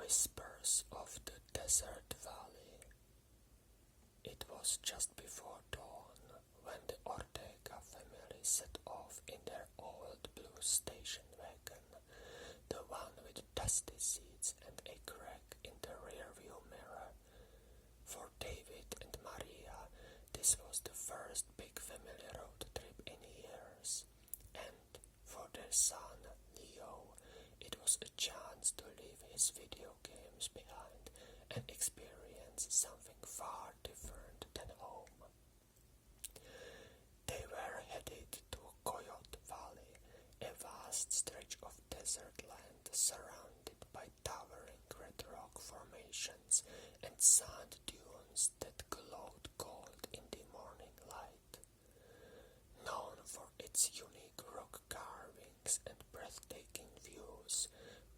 Whispers of the Desert Valley. It was just before dawn when the Ortega family set off in their old blue station wagon, the one with dusty seats and a crack in the rearview mirror. For David and Maria, this was the first big family road trip in years, and for their son, Leo, it was a chance to leave his video games behind and experience something far different than home. They were headed to Coyote Valley, a vast stretch of desert land surrounded by towering red rock formations and sand dunes that glowed gold in the morning light. Known for its unique rock carvings and breathtaking views,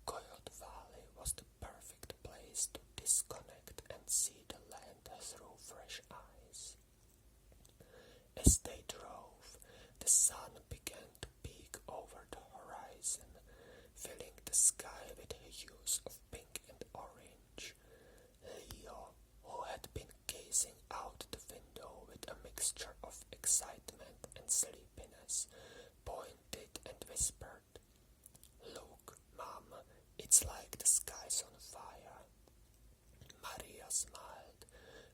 Coyote Valley was the perfect place to disconnect and see the land through fresh eyes. As they drove, the sun began to peek over the horizon, filling the sky with hues of pink and orange. Leo, who had been gazing out the window with a mixture of excitement and sleepiness, pointed and whispered, "Look, Mom, it's like the sky's on fire." Maria smiled,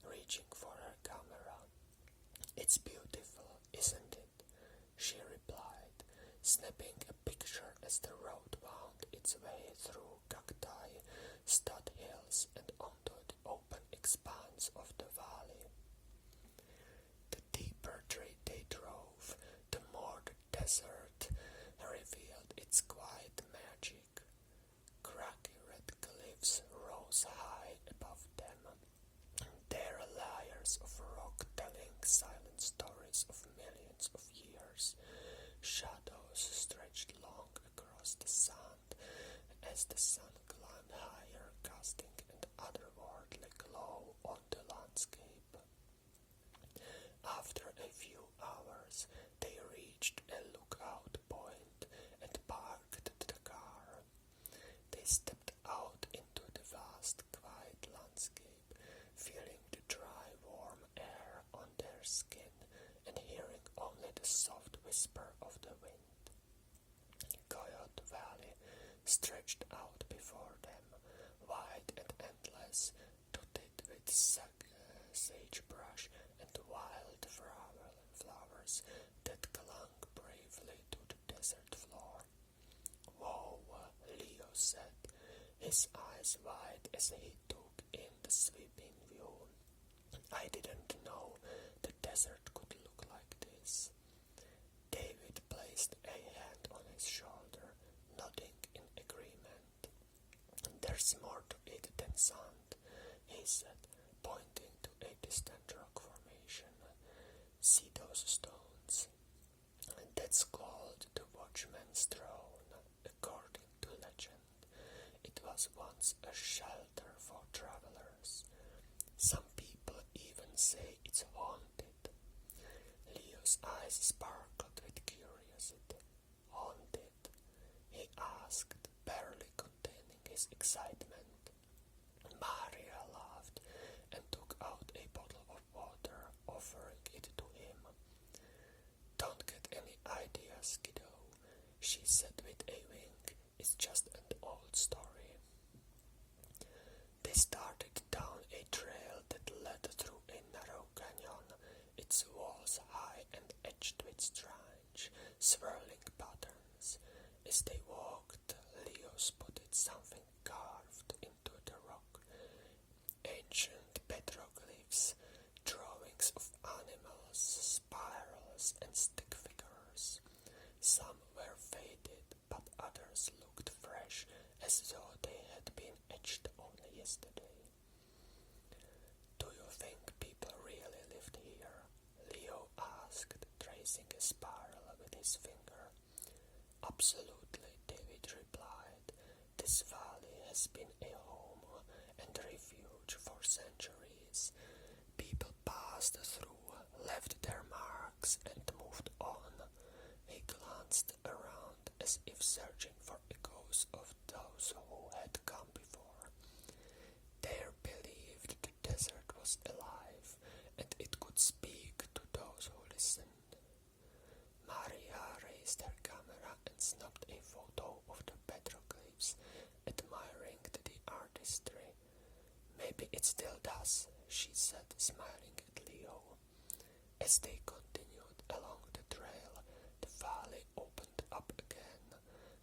reaching for her camera. "It's beautiful, isn't it?" she replied, snapping a picture as the road wound its way through cacti, stud hills, and onto the open expanse of the valley. The deeper they drove, the more the desert revealed its quiet magic. Craggy red cliffs rose high above them, their layers of rock telling silent stories of millions of years. Shadows stretched long across the sand as the sun climbed higher, casting an otherworldly glow on the landscape. After a few hours, they reached a lookout point and parked the car. They stepped out into the vast, quiet landscape, feeling the dry, warm air on their skin and hearing only the soft whisper of the wind. Coyote Valley stretched out before them, wide and endless, dotted with sagebrush and wild flowers that clung bravely to the desert floor. "Whoa," Leo said, his eyes wide as he took in the sweeping view. "I didn't know the desert could look like this." David placed a hand on his shoulder, nodding in agreement. "There's more to it than sand," he said, pointing to a distant rock formation. "See those stones? That's called the Watchman's Throne, according to legend. It was once a shelter for travelers. Some people even say it's haunted." Leo's eyes sparkled with curiosity. "Haunted?" he asked, barely containing his excitement. Maria laughed and took out a bottle of water, offering it to him. "Don't get any ideas, kiddo," she said with a wink. "It's just an old story." They started down a trail that led through a narrow canyon, its walls high and edged with strange, swirling patterns. As they walked, Leo spotted something carved into the rock. Ancient petroglyphs, drawings of animals, spirals, and stick figures. Some were faded, but others looked fresh, as though they had been etched only yesterday. "Do you think people really lived here?" Leo asked, tracing a spiral with his finger. "Absolutely," David replied. "This valley has been a home and refuge for centuries. People passed through, left their marks, and moved on." He glanced around as if searching for echoes of those who had come before. Maybe it still does, she said, smiling at Leo. As they continued along the trail, the valley opened up again,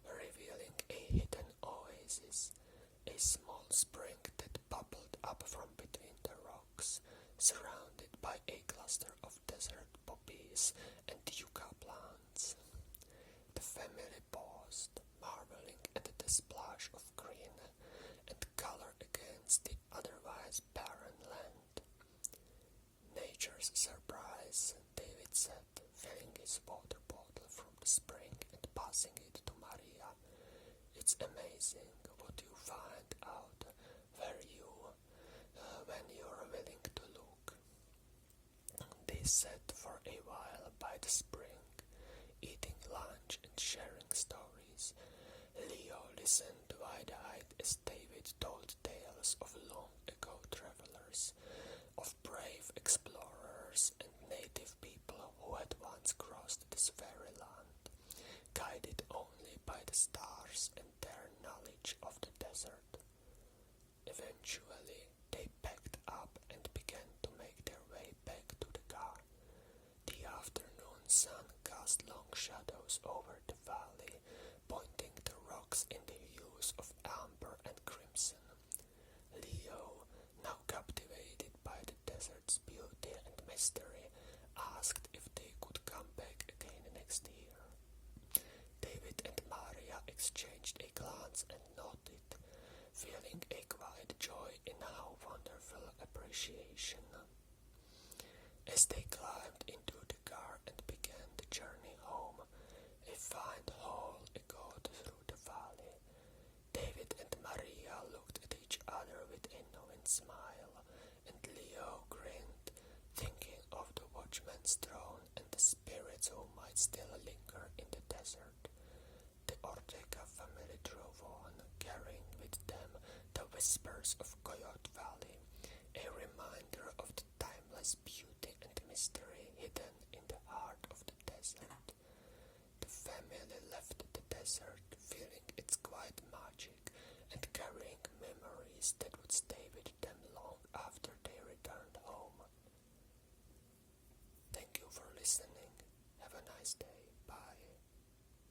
revealing a hidden oasis, a small spring that bubbled up from between the rocks, surrounded by a cluster of desert poppies and yucca plants. The family paused, marveling at the splash of green and color against the otherwise barren land. Nature's surprise, David said, filling his water bottle from the spring and passing it to Maria. It's amazing what you find out when you're willing to look. They sat for a while by the spring, eating lunch and sharing stories. Leo listened wide-eyed as David told tales of long-ago travelers, of brave explorers and native people who had once crossed this very land, guided only by the stars and their knowledge of the desert. Eventually, they packed up and began to make their way back to the car. The afternoon sun cast long shadows over the valley, pointing the rocks in the hues of amber and crimson. Leo, now captivated by the desert's beauty and mystery, asked if they could come back again next year. David and Maria exchanged a glance and nodded, feeling a quiet joy in how wonderful appreciation. As they climbed into the car and began the journey home, a faint howl echoed through the valley. David and Maria looked at each other with a knowing smile, and Leo grinned, thinking of the watchman's throne and the spirits who might still linger in the desert. The Ortega family drove on, carrying with them the whispers of Coyote Valley, a reminder of the timeless beauty and mystery hidden in the heart of the desert. The family left the desert, feeling its quiet magic and carrying memories that would stay with them long after they returned home. Thank you for listening. Have a nice day.